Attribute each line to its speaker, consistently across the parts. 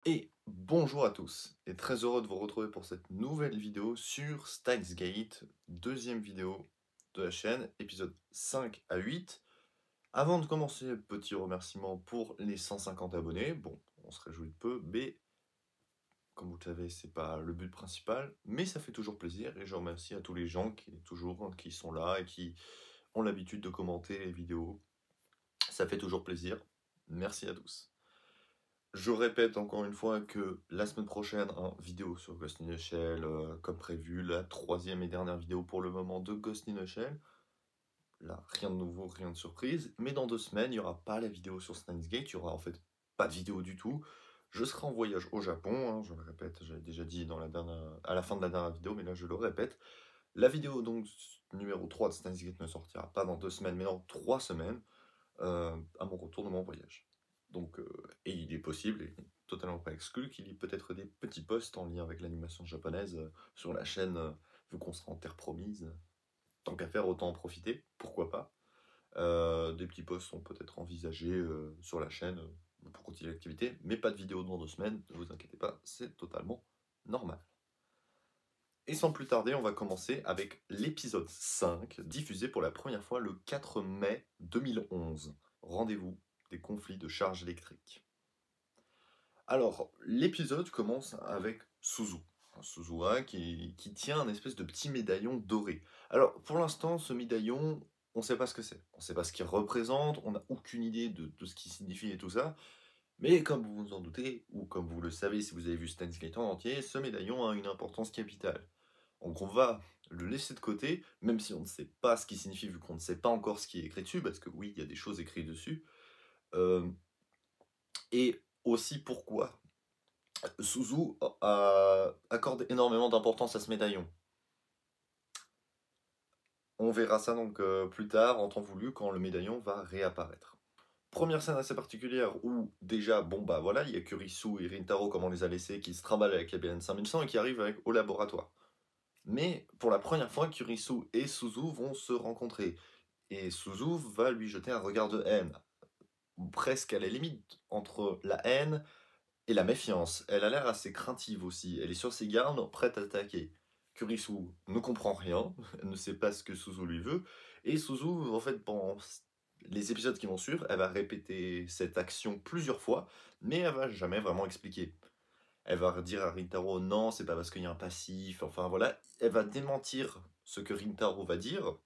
Speaker 1: Et bonjour à tous, et très heureux de vous retrouver pour cette nouvelle vidéo sur Steins Gate, deuxième vidéo de la chaîne, épisode 5 à 8. Avant de commencer, petit remerciement pour les 150 abonnés. Bon, on se réjouit de peu, mais comme vous le savez, c'est pas le but principal, mais ça fait toujours plaisir, et je remercie à tous les gens qui sont là et qui ont l'habitude de commenter les vidéos. Ça fait toujours plaisir. Merci à tous. Je répète encore une fois que la semaine prochaine, vidéo sur Ghost in the Shell, comme prévu, la troisième et dernière vidéo pour le moment de Ghost in the Shell. Là, rien de nouveau, rien de surprise. Mais dans 2 semaines, il n'y aura pas la vidéo sur Steins Gate, il n'y aura en fait pas de vidéo du tout. Je serai en voyage au Japon, je le répète, j'avais déjà dit à la fin de la dernière vidéo, mais là je le répète. La vidéo donc numéro 3 de Steins Gate ne sortira pas dans 2 semaines, mais dans 3 semaines, à mon retour de mon voyage. Donc, et il est possible, et totalement pas exclu, qu'il y ait peut-être des petits posts en lien avec l'animation japonaise sur la chaîne, vu qu'on sera en terre promise. Tant qu'à faire, autant en profiter, pourquoi pas. Des petits posts sont peut-être envisagés sur la chaîne pour continuer l'activité, mais pas de vidéo dans 2 semaines, ne vous inquiétez pas, c'est totalement normal. Et sans plus tarder, on va commencer avec l'épisode 5, diffusé pour la première fois le 4 mai 2011. Rendez-vous des conflits de charge électrique. Alors, l'épisode commence avec Suzu. Un Suzuha qui tient un espèce de petit médaillon doré. Alors, pour l'instant, ce médaillon, on ne sait pas ce que c'est. On ne sait pas ce qu'il représente, on n'a aucune idée de ce qu'il signifie et tout ça. Mais comme vous vous en doutez, ou comme vous le savez si vous avez vu Steins Gate en entier, ce médaillon a une importance capitale. Donc on va le laisser de côté, même si on ne sait pas ce qu'il signifie, vu qu'on ne sait pas encore ce qui est écrit dessus, parce que oui, il y a des choses écrites dessus. Et aussi pourquoi Suzu accorde énormément d'importance à ce médaillon. On verra ça donc plus tard, en temps voulu, quand le médaillon va réapparaître. Première scène assez particulière où déjà, bon bah voilà, il y a Kurisu et Rintaro, comme on les a laissés, qui se trimballent avec la BN 5100 et qui arrivent au laboratoire. Mais pour la première fois, Kurisu et Suzu vont se rencontrer. Et Suzu va lui jeter un regard de haine, presque à la limite entre la haine et la méfiance. Elle a l'air assez craintive aussi, elle est sur ses gardes, prête à attaquer. Kurisu ne comprend rien, elle ne sait pas ce que Suzu lui veut, et Suzu, en fait, pendant les épisodes qui vont suivre, elle va répéter cette action plusieurs fois, mais elle va jamais vraiment expliquer. Elle va dire à Rintaro non, c'est pas parce qu'il y a un passif, enfin voilà, elle va démentir ce que Rintaro va dire,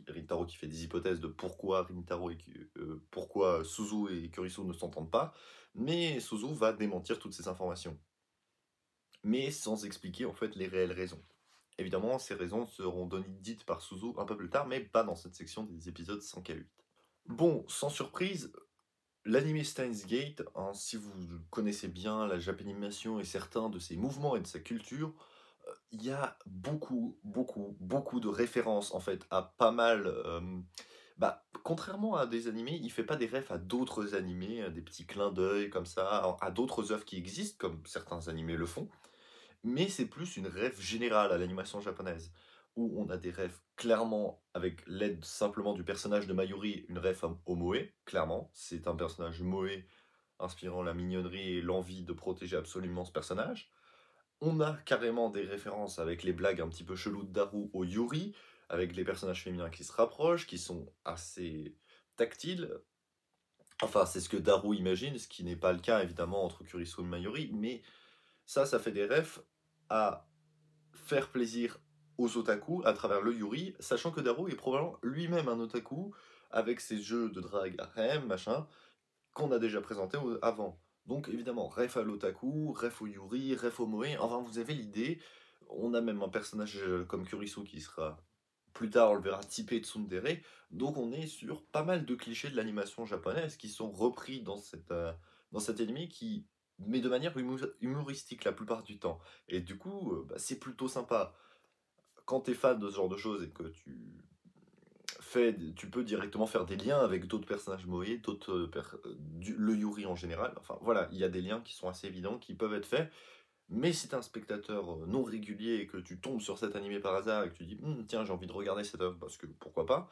Speaker 1: Rintaro qui fait des hypothèses de pourquoi Suzu et Kurisu ne s'entendent pas, mais Suzu va démentir toutes ces informations, mais sans expliquer en fait les réelles raisons. Évidemment, ces raisons seront dites par Suzu un peu plus tard, mais pas dans cette section des épisodes 5 à 8. Bon, sans surprise, l'anime Steins Gate, si vous connaissez bien la japanimation et certains de ses mouvements et de sa culture, il y a beaucoup de références en fait à pas mal. Contrairement à des animés, il fait pas des refs à d'autres animés, à des petits clins d'œil comme ça, à d'autres œuvres qui existent, comme certains animés le font, mais c'est plus une ref générale à l'animation japonaise, où on a des refs clairement avec l'aide simplement du personnage de Mayuri, une ref au Moe, clairement, c'est un personnage Moe inspirant la mignonnerie et l'envie de protéger absolument ce personnage. On a carrément des références avec les blagues un petit peu cheloues de Daru au Yuri, avec les personnages féminins qui se rapprochent, qui sont assez tactiles. Enfin, c'est ce que Daru imagine, ce qui n'est pas le cas évidemment entre Kurisu et Mayuri, mais ça fait des refs à faire plaisir aux otaku à travers le Yuri, sachant que Daru est probablement lui-même un otaku, avec ses jeux de drague harem, machin, qu'on a déjà présenté avant. Donc évidemment, ref à l'otaku, ref au Yuri, ref au Moe, enfin vous avez l'idée. On a même un personnage comme Kurisu qui sera, plus tard on le verra, typé Tsundere. Donc on est sur pas mal de clichés de l'animation japonaise qui sont repris dans cet anime mais de manière humoristique la plupart du temps. Et du coup, c'est plutôt sympa. Quand t'es fan de ce genre de choses et que tu peux directement faire des liens avec d'autres personnages Moe, le Yuri en général. Enfin voilà, il y a des liens qui sont assez évidents, qui peuvent être faits. Mais si t'es un spectateur non régulier et que tu tombes sur cet animé par hasard et que tu dis tiens, j'ai envie de regarder cette œuvre parce que pourquoi pas,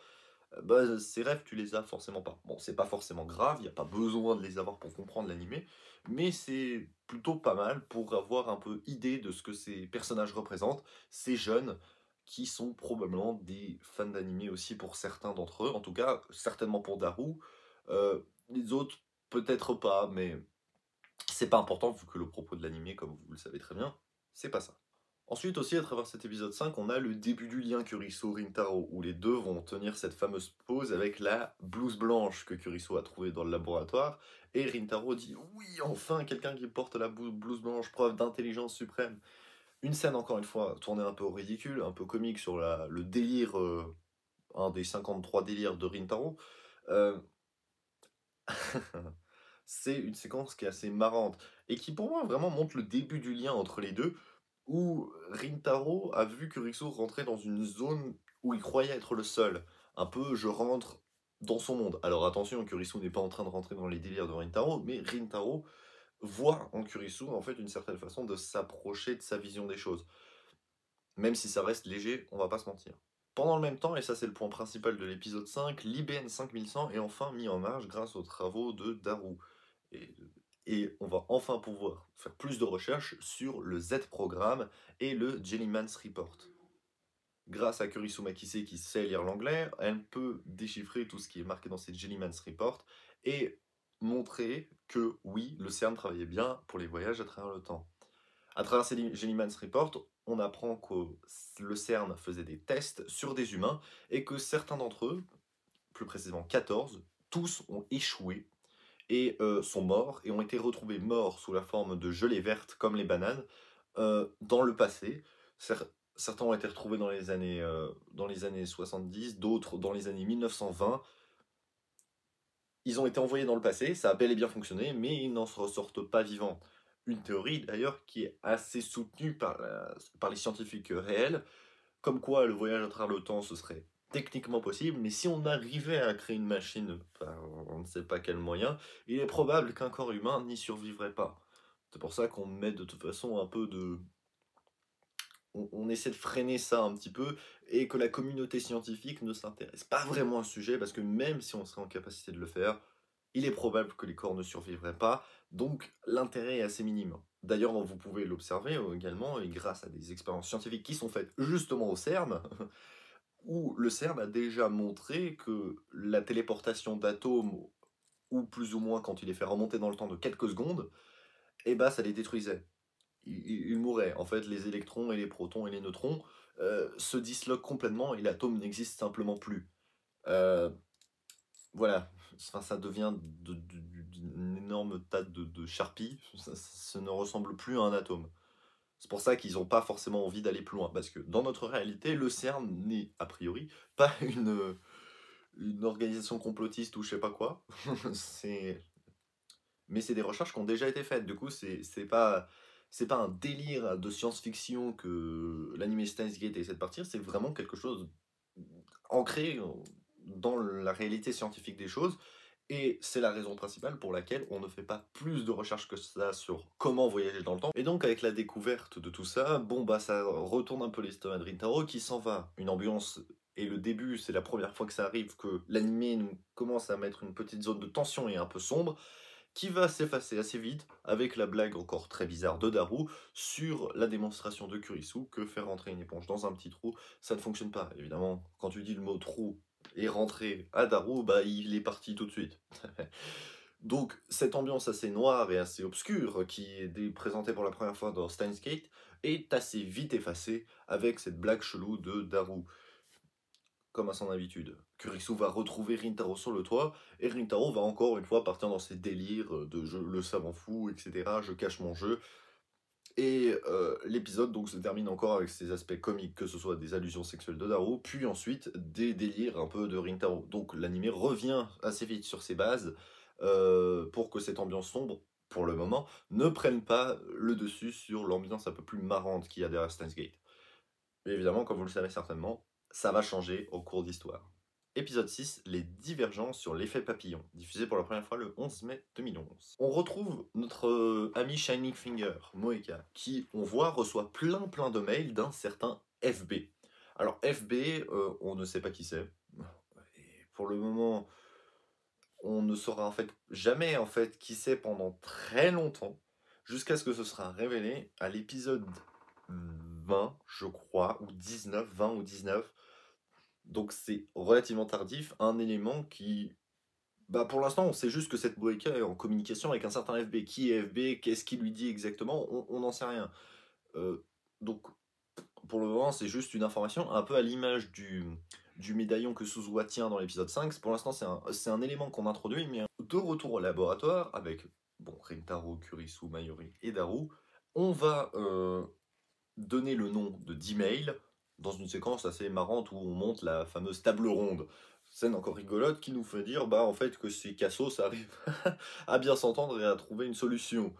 Speaker 1: bah, ces rêves, tu les as forcément pas. Bon, c'est pas forcément grave, il y a pas besoin de les avoir pour comprendre l'animé, mais c'est plutôt pas mal pour avoir un peu idée de ce que ces personnages représentent, ces jeunes qui sont probablement des fans d'animé aussi pour certains d'entre eux, en tout cas, certainement pour Daru. Les autres, peut-être pas, mais c'est pas important vu que le propos de l'animé, comme vous le savez très bien, c'est pas ça. Ensuite aussi, à travers cet épisode 5, on a le début du lien Kurisu-Rintaro, où les deux vont tenir cette fameuse pose avec la blouse blanche que Kurisu a trouvée dans le laboratoire, et Rintaro dit « Oui, enfin, quelqu'un qui porte la blouse blanche, preuve d'intelligence suprême ». Une scène, encore une fois, tournée un peu au ridicule, un peu comique sur le délire, un des 53 délires de Rintaro. Euh, c'est une séquence qui est assez marrante et qui pour moi vraiment montre le début du lien entre les deux, où Rintaro a vu Kurisu rentrer dans une zone où il croyait être le seul. Un peu, je rentre dans son monde. Alors attention, Kurisu n'est pas en train de rentrer dans les délires de Rintaro, mais Rintaro voit en Kurisu en fait une certaine façon de s'approcher de sa vision des choses. Même si ça reste léger, on va pas se mentir. Pendant le même temps, et ça c'est le point principal de l'épisode 5, l'IBN 5100 est enfin mis en marche grâce aux travaux de Daru. Et, et on va enfin pouvoir faire plus de recherches sur le Z-programme et le Jellyman's Report. Grâce à Kurisu Makise qui sait lire l'anglais, elle peut déchiffrer tout ce qui est marqué dans ces Jellyman's Report et montrer que oui, le CERN travaillait bien pour les voyages à travers le temps. À travers ces Jellyman's Report, on apprend que le CERN faisait des tests sur des humains et que certains d'entre eux, plus précisément 14, tous ont échoué et sont morts et ont été retrouvés morts sous la forme de gelée verte comme les bananes dans le passé. Certains ont été retrouvés dans les années 70, d'autres dans les années 1920. Ils ont été envoyés dans le passé, ça a bel et bien fonctionné, mais ils n'en ressortent pas vivants. Une théorie d'ailleurs qui est assez soutenue par les scientifiques réels, comme quoi le voyage à travers le temps ce serait techniquement possible, mais si on arrivait à créer une machine par on ne sait pas quel moyen, il est probable qu'un corps humain n'y survivrait pas. C'est pour ça qu'on met de toute façon un peu de... On essaie de freiner ça un petit peu et que la communauté scientifique ne s'intéresse pas vraiment au sujet parce que même si on serait en capacité de le faire, il est probable que les corps ne survivraient pas, donc l'intérêt est assez minime. D'ailleurs, vous pouvez l'observer également, et grâce à des expériences scientifiques qui sont faites justement au CERN, où le CERN a déjà montré que la téléportation d'atomes, ou plus ou moins quand il est fait remonter dans le temps de quelques secondes, eh ben ça les détruisait. Ils mouraient. En fait, les électrons et les protons et les neutrons se disloquent complètement et l'atome n'existe simplement plus. Euh, voilà, enfin, ça devient d'une énorme tas de charpie, ça ne ressemble plus à un atome. C'est pour ça qu'ils n'ont pas forcément envie d'aller plus loin, parce que dans notre réalité, le CERN n'est a priori pas une organisation complotiste ou je sais pas quoi. c'est... Mais c'est des recherches qui ont déjà été faites, du coup c'est pas un délire de science-fiction que l'anime Steins Gate essaie de partir, c'est vraiment quelque chose ancré dans la réalité scientifique des choses, et c'est la raison principale pour laquelle on ne fait pas plus de recherches que ça sur comment voyager dans le temps. Et donc avec la découverte de tout ça, bon bah ça retourne un peu l'estomac de Rintaro qui s'en va. Une ambiance, et le début c'est la première fois que ça arrive, que l'anime nous commence à mettre une petite zone de tension et un peu sombre, qui va s'effacer assez vite avec la blague encore très bizarre de Daru sur la démonstration de Kurisu que faire rentrer une éponge dans un petit trou, ça ne fonctionne pas. Évidemment, quand tu dis le mot trou et rentrer à Daru, bah il est parti tout de suite. Donc cette ambiance assez noire et assez obscure qui est présentée pour la première fois dans Steins Gate est assez vite effacée avec cette blague chelou de Daru comme à son habitude. Kurisu va retrouver Rintaro sur le toit, et Rintaro va encore une fois partir dans ses délires de je le savant fou, etc. Je cache mon jeu. Et l'épisode donc se termine encore avec ses aspects comiques, que ce soit des allusions sexuelles de Daru, puis ensuite des délires un peu de Rintaro. Donc l'anime revient assez vite sur ses bases pour que cette ambiance sombre, pour le moment, ne prenne pas le dessus sur l'ambiance un peu plus marrante qu'il y a derrière Steins Gate. Mais évidemment, comme vous le savez certainement, ça va changer au cours d'histoire. Épisode 6, les divergences sur l'effet papillon, diffusé pour la première fois le 11 mai 2011. On retrouve notre ami Shining Finger, Moeka, qui, on voit, reçoit plein de mails d'un certain FB. Alors FB, on ne sait pas qui c'est. Pour le moment, on ne saura en fait jamais en fait qui c'est pendant très longtemps, jusqu'à ce que ce sera révélé à l'épisode 20, je crois, ou 19, 20 ou 19. Donc c'est relativement tardif, un élément qui... Bah pour l'instant, on sait juste que cette Boeka est en communication avec un certain FB. Qui est FB? Qu'est-ce qu'il lui dit exactement? On n'en sait rien. Euh, donc pour le moment, c'est juste une information, un peu à l'image du médaillon que Suzuha tient dans l'épisode 5. Pour l'instant, c'est un élément qu'on introduit, mais de retour au laboratoire, avec bon, Rintaro, Kurisu, Mayuri et Daru, on va donner le nom de D-Mail dans une séquence assez marrante où on monte la fameuse table ronde. Scène encore rigolote qui nous fait dire bah en fait que ces cassos arrivent à bien s'entendre et à trouver une solution.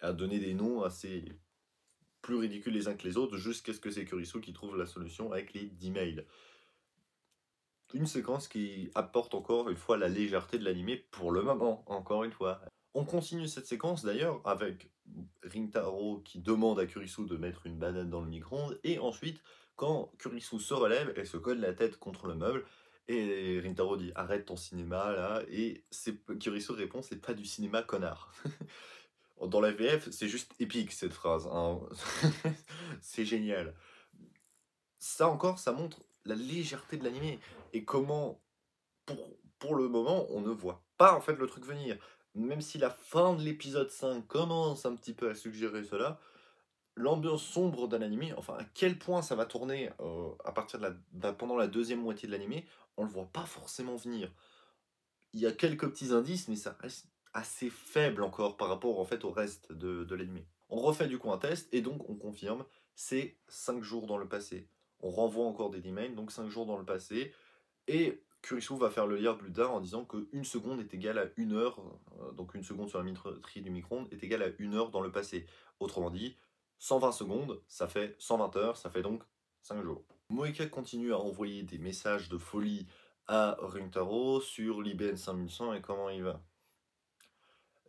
Speaker 1: À donner des noms assez plus ridicules les uns que les autres jusqu'à ce que c'est Kurisu qui trouve la solution avec les 10 mails. Une séquence qui apporte encore une fois la légèreté de l'animé pour le moment, encore une fois. On continue cette séquence d'ailleurs avec Rintaro qui demande à Kurisu de mettre une banane dans le micro-ondes et ensuite quand Kurisu se relève, elle se colle la tête contre le meuble et Rintaro dit arrête ton cinéma là et Kurisu répond c'est pas du cinéma connard. Dans la VF c'est juste épique cette phrase, hein. C'est génial. Ça encore ça montre la légèreté de l'animé et comment pour le moment, on ne voit pas en fait le truc venir. Même si la fin de l'épisode 5 commence un petit peu à suggérer cela, l'ambiance sombre d'un animé, enfin à quel point ça va tourner à partir de pendant la deuxième moitié de l'animé, on le voit pas forcément venir. Il y a quelques petits indices, mais ça reste assez faible encore par rapport en fait au reste de l'animé. On refait du coup un test et donc on confirme, c'est 5 jours dans le passé. On renvoie encore des emails, donc 5 jours dans le passé, et Kurisu va faire le lien plus tard en disant que 1 seconde est égale à 1 heure, donc 1 seconde sur la minuterie du micro-ondes est égale à 1 heure dans le passé. Autrement dit, 120 secondes, ça fait 120 heures, ça fait donc 5 jours. Moeka continue à envoyer des messages de folie à Rintaro sur l'IBN 5100 et comment il va.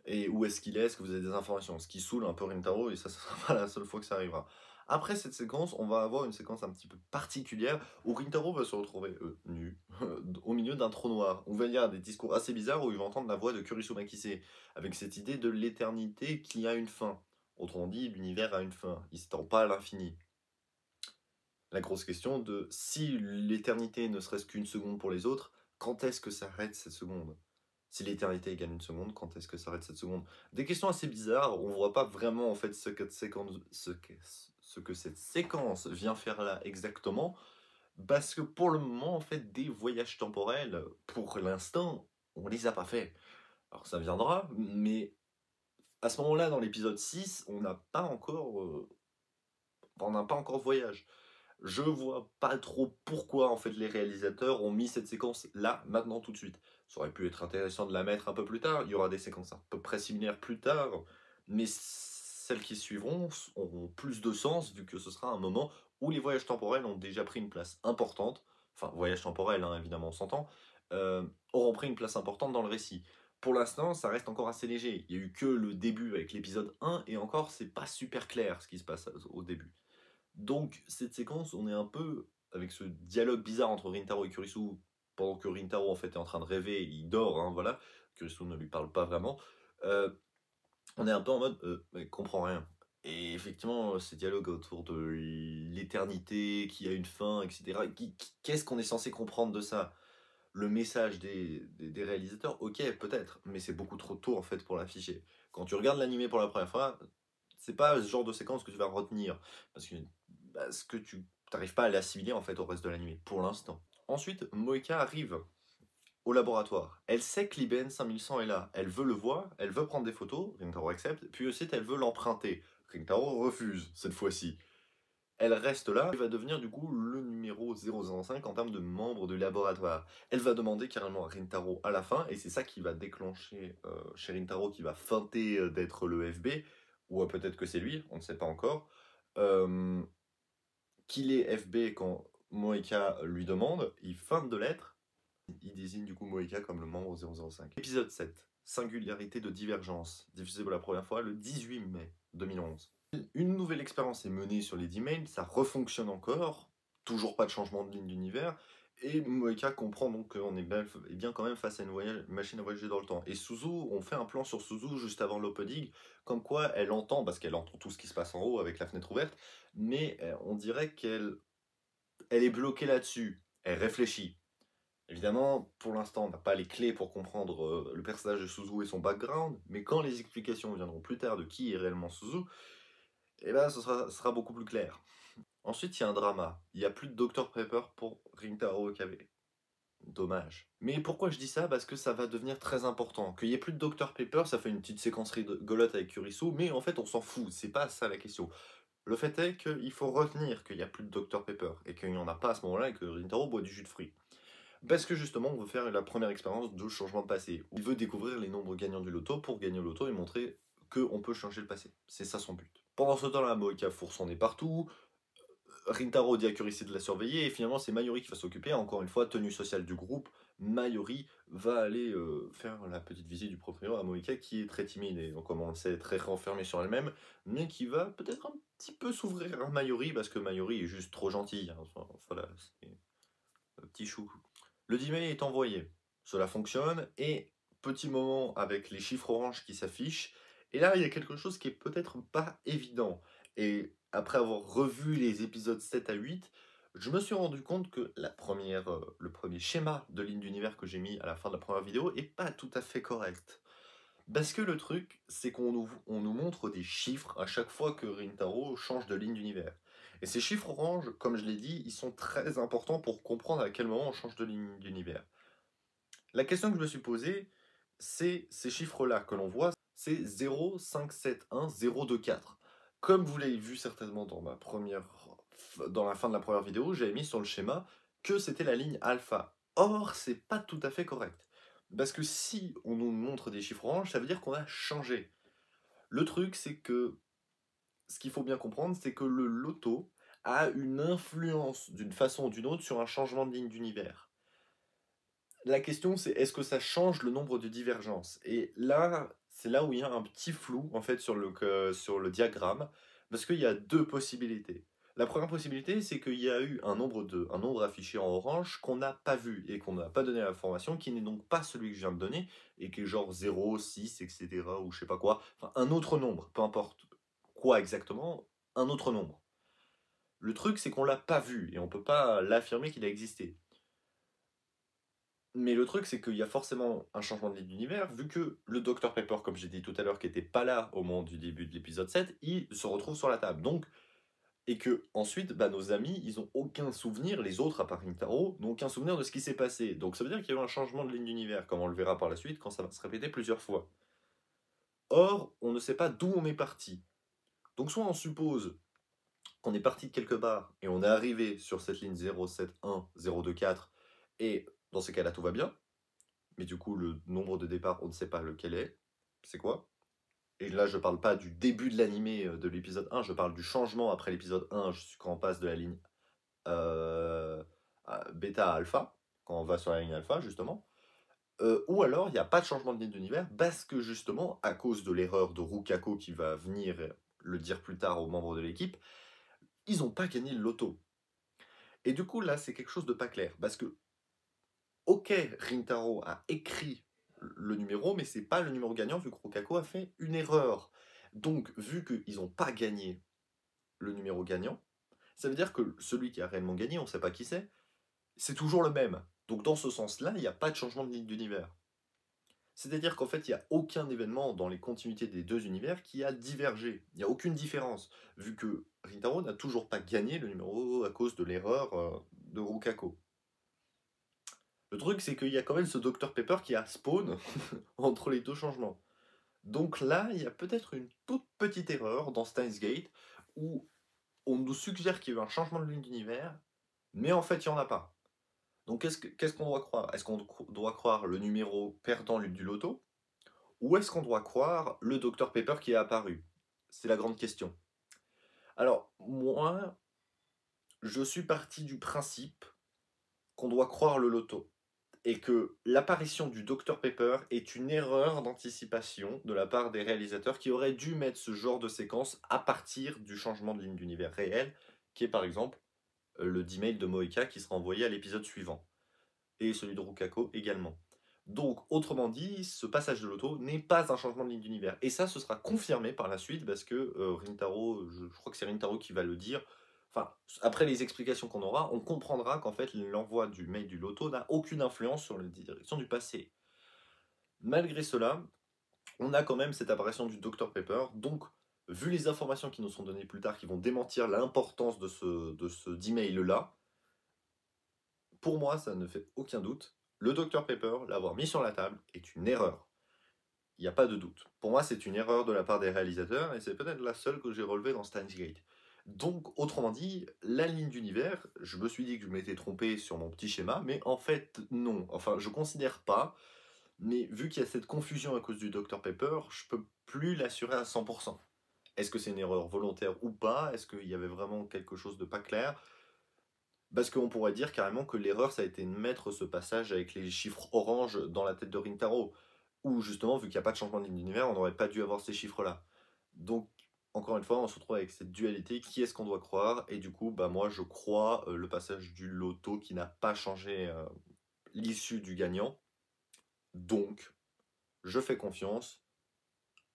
Speaker 1: Et où est-ce qu'il est que vous avez des informations? Ce qui saoule un peu Rintaro, et ça, ce sera pas la seule fois que ça arrivera. Après cette séquence, on va avoir une séquence un petit peu particulière où Rintaro va se retrouver nu au milieu d'un trou noir. On va y avoir des discours assez bizarres où il va entendre la voix de Kurisu Makise avec cette idée de l'éternité qui a une fin. Autrement dit, l'univers a une fin, il ne s'étend pas à l'infini. La grosse question de si l'éternité ne serait-ce qu'une seconde pour les autres, quand est-ce que s'arrête cette seconde? Si l'éternité égale une seconde, quand est-ce que s'arrête cette seconde? Des questions assez bizarres, on voit pas vraiment en fait ce que cette séquence vient faire là exactement, parce que pour le moment en fait des voyages temporels, pour l'instant, on les a pas fait. Alors ça viendra, mais à ce moment-là dans l'épisode 6, on n'a pas encore de voyage. Je vois pas trop pourquoi en fait les réalisateurs ont mis cette séquence là, maintenant, tout de suite. Ça aurait pu être intéressant de la mettre un peu plus tard, il y aura des séquences à peu près similaires plus tard, mais celles qui suivront auront plus de sens vu que ce sera un moment où les voyages temporels ont déjà pris une place importante, enfin voyages temporels hein, évidemment on s'entend, auront pris une place importante dans le récit. Pour l'instant, ça reste encore assez léger. Il y a eu que le début avec l'épisode 1 et encore c'est pas super clair ce qui se passe au début. Donc, cette séquence, on est un peu avec ce dialogue bizarre entre Rintaro et Kurisu, pendant que Rintaro en fait est en train de rêver, il dort, hein, voilà. Kurisu ne lui parle pas vraiment. Euh, on est un peu en mode, il comprend rien. Et effectivement, ces dialogues autour de l'éternité, qui a une fin, etc. Qu'est-ce qu'on est censé comprendre de ça? Le message des réalisateurs, ok, peut-être, mais c'est beaucoup trop tôt en fait pour l'afficher. Quand tu regardes l'animé pour la première fois, c'est pas ce genre de séquence que tu vas retenir, parce que tu n'arrives pas à l'assimiler en fait au reste de l'animé, pour l'instant. Ensuite, Moeka arrive au laboratoire. Elle sait que l'IBN 5100 est là, elle veut le voir, elle veut prendre des photos, Rintaro accepte, puis aussi elle veut l'emprunter. Rintaro refuse, cette fois-ci. Elle reste là et va devenir du coup le numéro 005 en termes de membre de laboratoire. Elle va demander carrément à Rintaro à la fin, et c'est ça qui va déclencher chez Rintaro qui va feinter d'être le FB, ou peut-être que c'est lui, on ne sait pas encore, qu'il est FB quand Moeka lui demande, il feinte de l'être, il désigne du coup Moeka comme le membre 005. Épisode 7, Singularité de divergence, diffusé pour la première fois le 18 mai 2011. Une nouvelle expérience est menée sur les D-Mail, ça refonctionne encore, toujours pas de changement de ligne d'univers, Et Moeka comprend donc qu'on est bien quand même face à une machine à voyager dans le temps. Et Suzu, on fait un plan sur Suzu juste avant l'opening, comme quoi elle entend, parce qu'elle entend tout ce qui se passe en haut avec la fenêtre ouverte, mais on dirait qu'elle est bloquée là-dessus. Elle réfléchit. Évidemment, pour l'instant, on n'a pas les clés pour comprendre le personnage de Suzu et son background, mais quand les explications viendront plus tard de qui est réellement Suzu, eh ben, ce sera beaucoup plus clair. Ensuite, il y a un drama. Il n'y a plus de Dr Pepper pour Rintaro Okabe. Dommage. Mais pourquoi je dis ça? Parce que ça va devenir très important. Qu'il n'y ait plus de Dr Pepper, ça fait une petite séquence rigolote avec Kurisu, mais en fait on s'en fout, c'est pas ça la question. Le fait est qu'il faut retenir qu'il n'y a plus de Dr Pepper, et qu'il n'y en a pas à ce moment-là, et que Rintaro boit du jus de fruits. Parce que justement, on veut faire la première expérience de changement de passé. Il veut découvrir les nombres gagnants du loto pour gagner au loto et montrer qu'on peut changer le passé. C'est ça son but. Pendant ce temps-là, Moeka fourre son nez partout, Rintaro dit à Kurisu de la surveiller, et finalement c'est Mayuri qui va s'occuper. Encore une fois, tenue sociale du groupe, Mayuri va aller faire la petite visite du propriétaire à Moeka, qui est très timide, et donc comme on le sait, très renfermée sur elle-même, mais qui va peut-être un petit peu s'ouvrir à Mayuri, parce que Mayuri est juste trop gentille. Hein. Enfin, voilà, c'est un petit chou. Le 10 mai est envoyé. Cela fonctionne, et petit moment avec les chiffres orange qui s'affichent, et là il y a quelque chose qui est peut-être pas évident. Et après avoir revu les épisodes 7 à 8, je me suis rendu compte que le premier schéma de ligne d'univers que j'ai mis à la fin de la première vidéo est pas tout à fait correct. Parce que le truc, c'est qu'on nous montre des chiffres à chaque fois que Rintaro change de ligne d'univers. Et ces chiffres orange, comme je l'ai dit, ils sont très importants pour comprendre à quel moment on change de ligne d'univers. La question que je me suis posée, c'est ces chiffres-là que l'on voit, c'est 0, 5, 7, 1, 0, 2, 4. Comme vous l'avez vu certainement dans la fin de la première vidéo, j'avais mis sur le schéma que c'était la ligne alpha. Or, c'est pas tout à fait correct. Parce que si on nous montre des chiffres orange, ça veut dire qu'on a changé. Le truc, c'est que ce qu'il faut bien comprendre, c'est que le loto a une influence d'une façon ou d'une autre sur un changement de ligne d'univers. La question, c'est est-ce que ça change le nombre de divergences? Et là, c'est là où il y a un petit flou, en fait, sur le diagramme, parce qu'il y a deux possibilités. La première possibilité, c'est qu'il y a eu un nombre affiché en orange qu'on n'a pas vu et qu'on n'a pas donné l'information, qui n'est donc pas celui que je viens de donner, et qui est genre 0, 6, etc., ou je sais pas quoi. Enfin, un autre nombre, peu importe quoi exactement, un autre nombre. Le truc, c'est qu'on l'a pas vu, et on peut pas l'affirmer qu'il a existé. Mais le truc, c'est qu'il y a forcément un changement de ligne d'univers, vu que le Dr Pepper, comme j'ai dit tout à l'heure, qui n'était pas là au moment du début de l'épisode 7, il se retrouve sur la table. Donc, et que ensuite, bah, nos amis, ils n'ont aucun souvenir, les autres, à part Rintaro, n'ont aucun souvenir de ce qui s'est passé. Donc ça veut dire qu'il y a eu un changement de ligne d'univers, comme on le verra par la suite, quand ça va se répéter plusieurs fois. Or, on ne sait pas d'où on est parti. Donc soit on suppose qu'on est parti de quelque part, et on est arrivé sur cette ligne 071, 024, et dans ce cas-là, tout va bien. Mais du coup, le nombre de départ, on ne sait pas lequel est. C'est quoi? Et là, je parle pas du début de l'animé de l'épisode 1, je parle du changement après l'épisode 1, quand on passe de la ligne bêta à alpha, quand on va sur la ligne alpha, justement. Ou alors, il n'y a pas de changement de ligne d'univers, parce que justement, à cause de l'erreur de Rukako qui va venir le dire plus tard aux membres de l'équipe, ils n'ont pas gagné le loto. Et du coup, là, c'est quelque chose de pas clair, parce que ok, Rintaro a écrit le numéro, mais c'est pas le numéro gagnant vu que Rokako a fait une erreur. Donc, vu qu'ils n'ont pas gagné le numéro gagnant, ça veut dire que celui qui a réellement gagné, on ne sait pas qui c'est toujours le même. Donc, dans ce sens-là, il n'y a pas de changement de ligne d'univers. C'est-à-dire qu'en fait, il n'y a aucun événement dans les continuités des deux univers qui a divergé. Il n'y a aucune différence, vu que Rintaro n'a toujours pas gagné le numéro à cause de l'erreur de Rokako. Le truc, c'est qu'il y a quand même ce Dr Pepper qui a spawn entre les deux changements. Donc là, il y a peut-être une toute petite erreur dans Steins Gate où on nous suggère qu'il y a eu un changement de ligne d'univers, mais en fait, il n'y en a pas. Donc qu'est-ce qu'on doit croire? Est-ce qu'on doit croire le numéro perdant du loto? Ou est-ce qu'on doit croire le Dr Pepper qui est apparu? C'est la grande question. Alors, moi, je suis parti du principe qu'on doit croire le loto. Et que l'apparition du Dr Pepper est une erreur d'anticipation de la part des réalisateurs qui auraient dû mettre ce genre de séquence à partir du changement de ligne d'univers réel, qui est par exemple le 10 mail de Moeka qui sera envoyé à l'épisode suivant. et celui de Rukako également. Donc, autrement dit, ce passage de l'auto n'est pas un changement de ligne d'univers. Et ça, ce sera confirmé par la suite, parce que Rintaro, je crois que c'est Rintaro qui va le dire. Enfin, après les explications qu'on aura, on comprendra qu'en fait, l'envoi du mail du loto n'a aucune influence sur la direction du passé. Malgré cela, on a quand même cette apparition du Dr Pepper, donc vu les informations qui nous sont données plus tard, qui vont démentir l'importance de ce d'email-là, pour moi, ça ne fait aucun doute. Le Dr Pepper, l'avoir mis sur la table, est une erreur. Il n'y a pas de doute. Pour moi, c'est une erreur de la part des réalisateurs, et c'est peut-être la seule que j'ai relevée dans Steins Gate. Donc, autrement dit, la ligne d'univers, je me suis dit que je m'étais trompé sur mon petit schéma, mais en fait, non. Enfin, je considère pas, mais vu qu'il y a cette confusion à cause du Dr Pepper, je peux plus l'assurer à 100%. Est-ce que c'est une erreur volontaire ou pas? Est-ce qu'il y avait vraiment quelque chose de pas clair? Parce qu'on pourrait dire carrément que l'erreur, ça a été de mettre ce passage avec les chiffres orange dans la tête de Rintaro. Ou justement, vu qu'il n'y a pas de changement de ligne d'univers, on n'aurait pas dû avoir ces chiffres-là. Donc, encore une fois, on se retrouve avec cette dualité, qui est-ce qu'on doit croire? Et du coup, bah moi, je crois le passage du loto qui n'a pas changé l'issue du gagnant. Donc, je fais confiance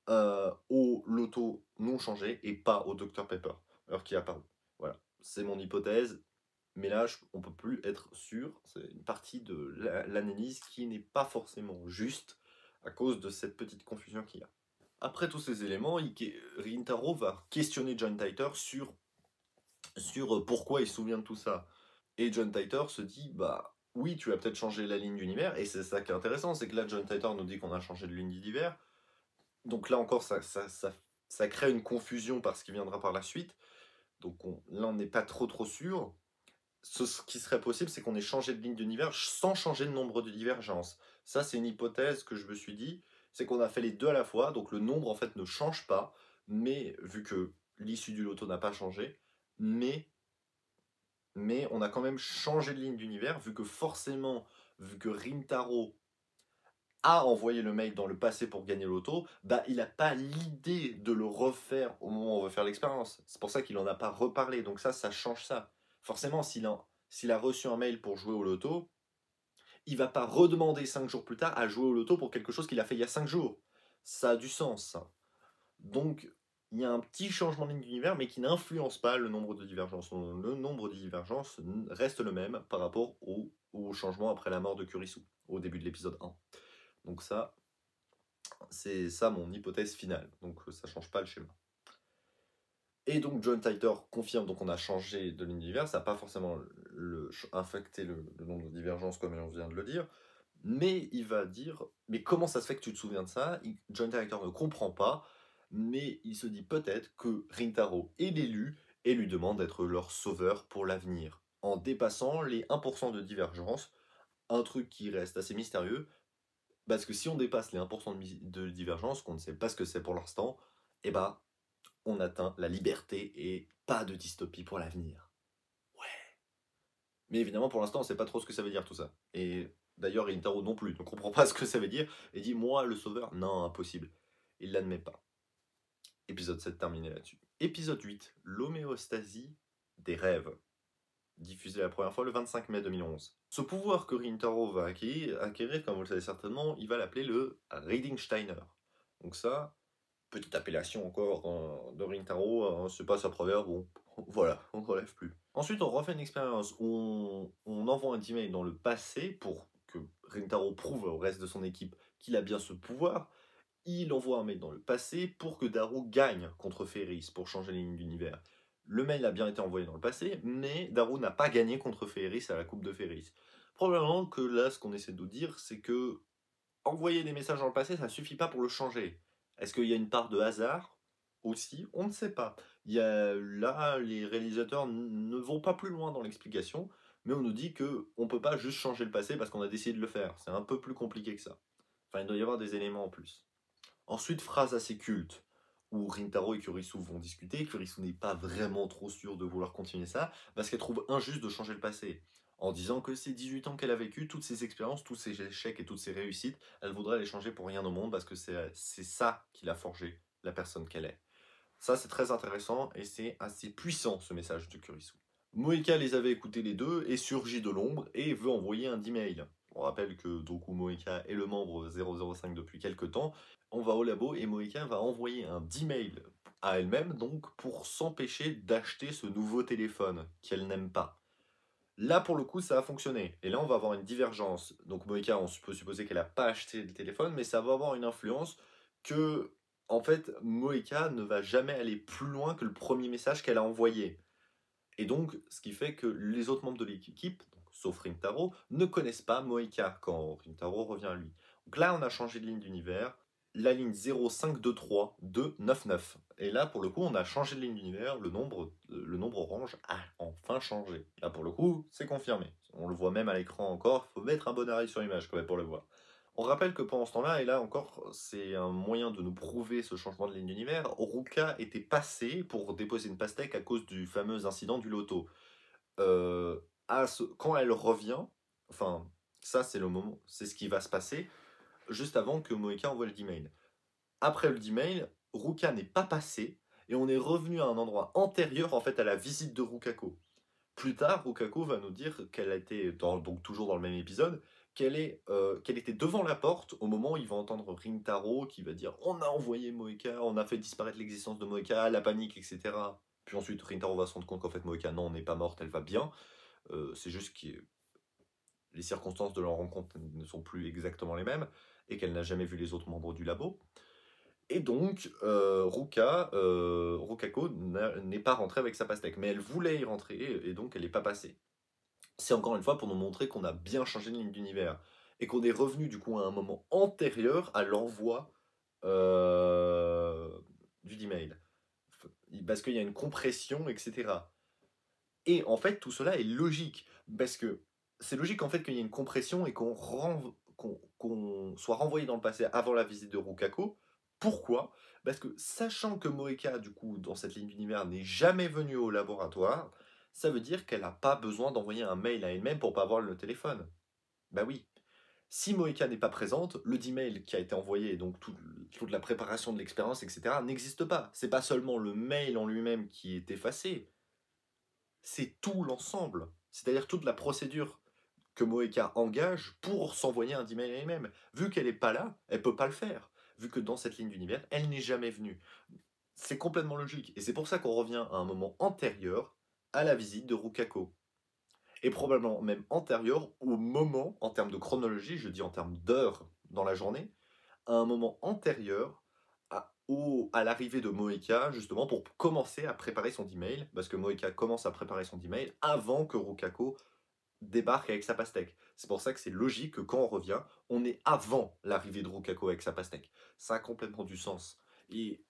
Speaker 1: au loto non changé et pas au Dr Pepper, alors qui a apparu. Voilà, c'est mon hypothèse. Mais là, on ne peut plus être sûr. C'est une partie de l'analyse qui n'est pas forcément juste à cause de cette petite confusion qu'il y a. Après tous ces éléments, Rintaro va questionner John Titor sur pourquoi il se souvient de tout ça. Et John Titor se dit, bah oui, tu as peut-être changé la ligne d'univers, et c'est ça qui est intéressant, c'est que là, John Titor nous dit qu'on a changé de ligne d'univers. Donc là encore, ça crée une confusion par ce qui viendra par la suite. Donc là, on n'est pas trop sûr. Ce qui serait possible, c'est qu'on ait changé de ligne d'univers sans changer de nombre de divergences. Ça, c'est une hypothèse que je me suis dit, c'est qu'on a fait les deux à la fois, donc le nombre en fait ne change pas, mais vu que l'issue du loto n'a pas changé, mais on a quand même changé de ligne d'univers, vu que forcément, vu que Rintaro a envoyé le mail dans le passé pour gagner l'auto, bah il n'a pas l'idée de le refaire au moment où on veut faire l'expérience. C'est pour ça qu'il n'en a pas reparlé, donc ça change ça. Forcément, s'il a reçu un mail pour jouer au loto, il va pas redemander 5 jours plus tard à jouer au loto pour quelque chose qu'il a fait il y a 5 jours. Ça a du sens, ça. Donc, il y a un petit changement de ligne d'univers, mais qui n'influence pas le nombre de divergences. Le nombre de divergences reste le même par rapport au changement après la mort de Kurisu, au début de l'épisode 1. Donc ça, c'est ça mon hypothèse finale. Donc ça change pas le schéma. Et donc John Titor confirme donc on a changé de ligne d'univers, ça n'a pas forcément infecté le nombre de divergences comme on vient de le dire, mais il va dire, mais comment ça se fait que tu te souviens de ça? John Titor ne comprend pas, mais il se dit peut-être que Rintaro est l'élu et lui demande d'être leur sauveur pour l'avenir, en dépassant les 1% de divergence, un truc qui reste assez mystérieux, parce que si on dépasse les 1% de divergence, qu'on ne sait pas ce que c'est pour l'instant, eh ben, on atteint la liberté et pas de dystopie pour l'avenir. Ouais. Mais évidemment, pour l'instant, on ne sait pas trop ce que ça veut dire tout ça. Et d'ailleurs, Rintaro non plus ne comprend pas ce que ça veut dire et dit, moi, le sauveur, non, impossible. Il l'admet pas. Épisode 7 terminé là-dessus. Épisode 8, l'homéostasie des rêves. Diffusé la première fois le 25 mai 2011. Ce pouvoir que Rintaro va acquérir, comme vous le savez certainement, il va l'appeler le Reading Steiner. Donc ça, petite appellation encore de Rintaro, c'est pas sa première, bon, voilà, on ne relève plus. Ensuite, on refait une expérience où on envoie un email dans le passé pour que Rintaro prouve au reste de son équipe qu'il a bien ce pouvoir. Il envoie un mail dans le passé pour que Daru gagne contre Ferris pour changer les lignes d'univers. Le mail a bien été envoyé dans le passé, mais Daru n'a pas gagné contre Ferris à la Coupe de Ferris. Probablement que là, ce qu'on essaie de dire, c'est que envoyer des messages dans le passé, ça suffit pas pour le changer. Est-ce qu'il y a une part de hasard aussi? On ne sait pas. Là, les réalisateurs ne vont pas plus loin dans l'explication, mais on nous dit que on peut pas juste changer le passé parce qu'on a décidé de le faire. C'est un peu plus compliqué que ça. Enfin, il doit y avoir des éléments en plus. Ensuite, phrase assez culte, où Rintaro et Kurisu vont discuter. Kurisu n'est pas vraiment trop sûr de vouloir continuer ça, parce qu'elle trouve injuste de changer le passé. En disant que ces 18 ans qu'elle a vécu, toutes ces expériences, tous ces échecs et toutes ces réussites, elle voudrait les changer pour rien au monde, parce que c'est ça qui l'a forgé, la personne qu'elle est. Ça, c'est très intéressant, et c'est assez puissant, ce message de Kurisu. Moeka les avait écoutés les deux et surgit de l'ombre et veut envoyer un email. On rappelle que donc Moeka est le membre 005 depuis quelques temps. On va au labo et Moeka va envoyer un email à elle-même donc pour s'empêcher d'acheter ce nouveau téléphone qu'elle n'aime pas. Là pour le coup ça a fonctionné et là on va avoir une divergence. Donc Moeka on peut supposer qu'elle n'a pas acheté le téléphone mais ça va avoir une influence que en fait Moeka ne va jamais aller plus loin que le premier message qu'elle a envoyé. Et donc, ce qui fait que les autres membres de l'équipe, sauf Rintaro, ne connaissent pas Moeka quand Rintaro revient à lui. Donc là, on a changé de ligne d'univers, la ligne 0523299. Et là, pour le coup, on a changé de ligne d'univers, le nombre orange a enfin changé. Là, pour le coup, c'est confirmé. On le voit même à l'écran encore, il faut mettre un bon arrêt sur image quand même pour le voir. On rappelle que pendant ce temps-là, et là encore, c'est un moyen de nous prouver ce changement de ligne d'univers, Ruka était passé pour déposer une pastèque à cause du fameux incident du loto. Quand elle revient, enfin, ça c'est le moment, c'est ce qui va se passer, juste avant que Moeka envoie le D-mail. Après le D-mail, Ruka n'est pas passé, et on est revenu à un endroit antérieur en fait à la visite de Rukako. Plus tard, Rukako va nous dire qu'elle a été, donc toujours dans le même épisode, qu'elle était devant la porte au moment où il va entendre Rintaro qui va dire on a envoyé Moeka, on a fait disparaître l'existence de Moeka, la panique, etc. Puis ensuite, Rintaro va se rendre compte qu'en fait Moeka, non, n'est pas morte, elle va bien. C'est juste que les circonstances de leur rencontre ne sont plus exactement les mêmes et qu'elle n'a jamais vu les autres membres du labo. Et donc, Rukako n'est pas rentrée avec sa pastèque, mais elle voulait y rentrer et donc elle n'est pas passée. C'est encore une fois pour nous montrer qu'on a bien changé de ligne d'univers et qu'on est revenu du coup à un moment antérieur à l'envoi du email. Parce qu'il y a une compression, etc. Et en fait, tout cela est logique. Parce que c'est logique en fait qu'il y ait une compression et qu'on soit renvoyé dans le passé avant la visite de Rukako. Pourquoi? Parce que sachant que Moeka, du coup, dans cette ligne d'univers, n'est jamais venue au laboratoire, ça veut dire qu'elle n'a pas besoin d'envoyer un mail à elle-même pour pas avoir le téléphone. Bah oui. Si Moeka n'est pas présente, le D-mail qui a été envoyé, donc toute la préparation de l'expérience, etc., n'existe pas. C'est pas seulement le mail en lui-même qui est effacé, c'est tout l'ensemble. C'est-à-dire toute la procédure que Moeka engage pour s'envoyer un email à elle-même. Vu qu'elle n'est pas là, elle peut pas le faire. Vu que dans cette ligne d'univers, elle n'est jamais venue. C'est complètement logique. Et c'est pour ça qu'on revient à un moment antérieur à la visite de Rukako. Et probablement même antérieur au moment, en termes de chronologie, je dis en termes d'heures dans la journée, à un moment antérieur à l'arrivée de Moeka, justement, pour commencer à préparer son email, parce que Moeka commence à préparer son email avant que Rukako débarque avec sa pastèque. C'est pour ça que c'est logique que quand on revient, on est avant l'arrivée de Rukako avec sa pastèque. Ça a complètement du sens. Et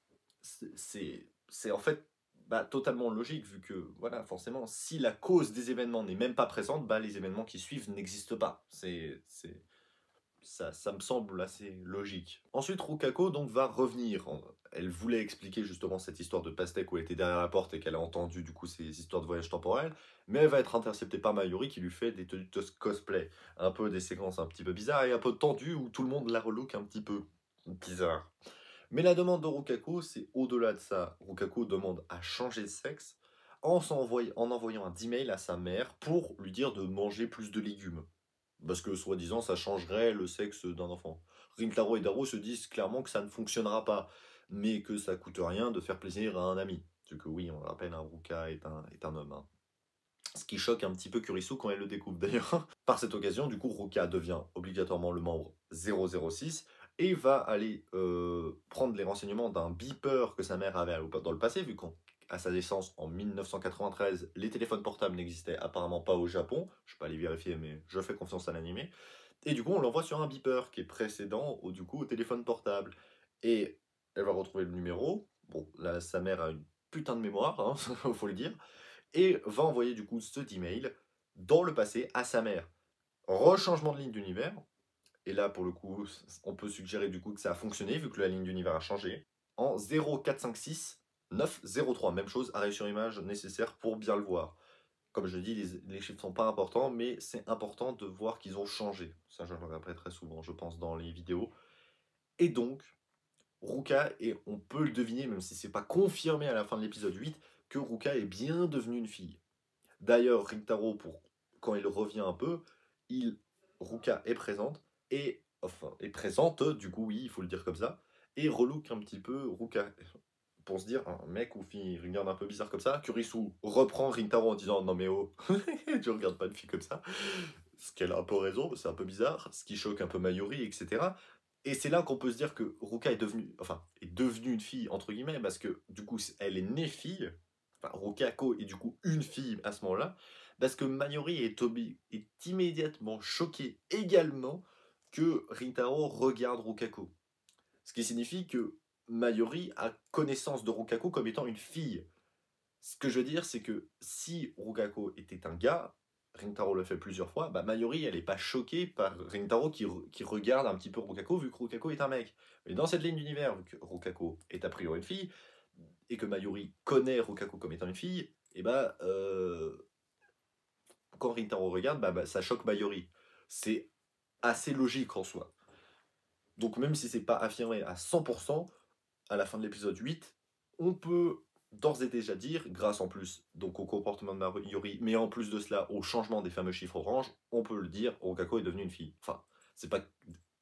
Speaker 1: c'est en fait totalement logique, vu que, voilà, forcément, si la cause des événements n'est même pas présente, les événements qui suivent n'existent pas. Ça me semble assez logique. Ensuite, Rukako donc va revenir. Elle voulait expliquer justement cette histoire de pastèque où elle était derrière la porte et qu'elle a entendu du coup ces histoires de voyage temporel, mais elle va être interceptée par Mayuri qui lui fait des tenues de cosplay, un peu des séquences un petit peu bizarres et un peu tendues où tout le monde la relook un petit peu bizarre. Mais la demande de Rukako, c'est au-delà de ça. Rukako demande à changer de sexe en envoyant un email à sa mère pour lui dire de manger plus de légumes. Parce que, soi-disant, ça changerait le sexe d'un enfant. Rintaro et Daro se disent clairement que ça ne fonctionnera pas, mais que ça coûte rien de faire plaisir à un ami. Parce que oui, on le rappelle, Ruka est un homme. Hein. Ce qui choque un petit peu Kurisu quand elle le découvre d'ailleurs. Par cette occasion, du coup, Ruka devient obligatoirement le membre 006 et va aller prendre les renseignements d'un beeper que sa mère avait dans le passé, vu qu'à sa naissance en 1993, les téléphones portables n'existaient apparemment pas au Japon. Je ne vais pas aller vérifier, mais je fais confiance à l'animé. Et du coup, on l'envoie sur un beeper qui est précédent au téléphone portable. Et elle va retrouver le numéro. Bon, là, sa mère a une putain de mémoire, hein, faut le dire. Et va envoyer du coup cet email dans le passé à sa mère. Rechangement de ligne d'univers. Et là, pour le coup, on peut suggérer du coup que ça a fonctionné vu que la ligne d'univers a changé. En 0456 903, même chose, arrêt sur image nécessaire pour bien le voir. Comme je dis, les chiffres sont pas importants, mais c'est important de voir qu'ils ont changé. Ça, je le répète très souvent, je pense, dans les vidéos. Et donc, Ruka, et on peut le deviner, même si c'est pas confirmé à la fin de l'épisode 8, que Ruka est bien devenue une fille. D'ailleurs, Rintaro, quand il revient un peu, Ruka est présente, est présente, du coup, oui, il faut le dire comme ça, et relook un petit peu Ruka. Pour se dire, un mec ou fille regarde un peu bizarre comme ça, Kurisu reprend Rintaro en disant non mais oh, tu regardes pas une fille comme ça. Ce qu'elle a un peu raison, c'est un peu bizarre, ce qui choque un peu Mayuri, etc. Et c'est là qu'on peut se dire que Ruka est devenue une fille, entre guillemets, parce que du coup, elle est née fille, enfin, Rukako est du coup une fille à ce moment-là, parce que Mayuri est immédiatement choqué également que Rintaro regarde Rukako. Ce qui signifie que Mayuri a connaissance de Rukako comme étant une fille. Ce que je veux dire, c'est que si Rukako était un gars, Rintaro le fait plusieurs fois, bah Mayuri, elle est pas choquée par Rintaro qui regarde un petit peu Rukako, vu que Rukako est un mec. Mais dans cette ligne d'univers, vu que Rukako est a priori une fille, et que Mayuri connaît Rukako comme étant une fille, et bah, quand Rintaro regarde, ça choque Mayuri. C'est assez logique en soi. Donc même si c'est pas affirmé à 100%, à la fin de l'épisode 8, on peut d'ores et déjà dire, grâce en plus donc au comportement de Mayuri, mais en plus de cela au changement des fameux chiffres orange, on peut le dire, Rokako est devenue une fille. Enfin, c'est pas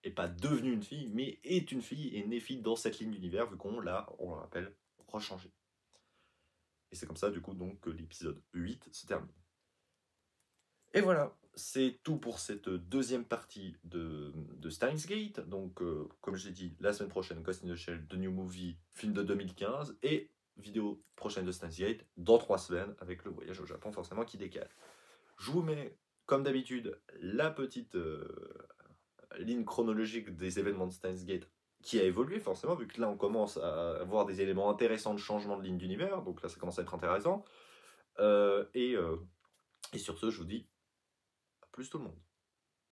Speaker 1: est pas devenue une fille, mais est une fille et née fille dans cette ligne d'univers, vu qu'on l'a, on le rappelle, rechangé. Et c'est comme ça, du coup, donc, que l'épisode 8 se termine. Et voilà, c'est tout pour cette deuxième partie de Steins Gate. Donc, comme je l'ai dit, la semaine prochaine, Ghost in the Shell, The New Movie, film de 2015, et vidéo prochaine de Steins Gate dans 3 semaines, avec le voyage au Japon forcément qui décale. Je vous mets, comme d'habitude, la petite ligne chronologique des événements de Steins Gate qui a évolué forcément, vu que là on commence à avoir des éléments intéressants de changement de ligne d'univers, donc là ça commence à être intéressant. Et sur ce, je vous dis à plus tout le monde.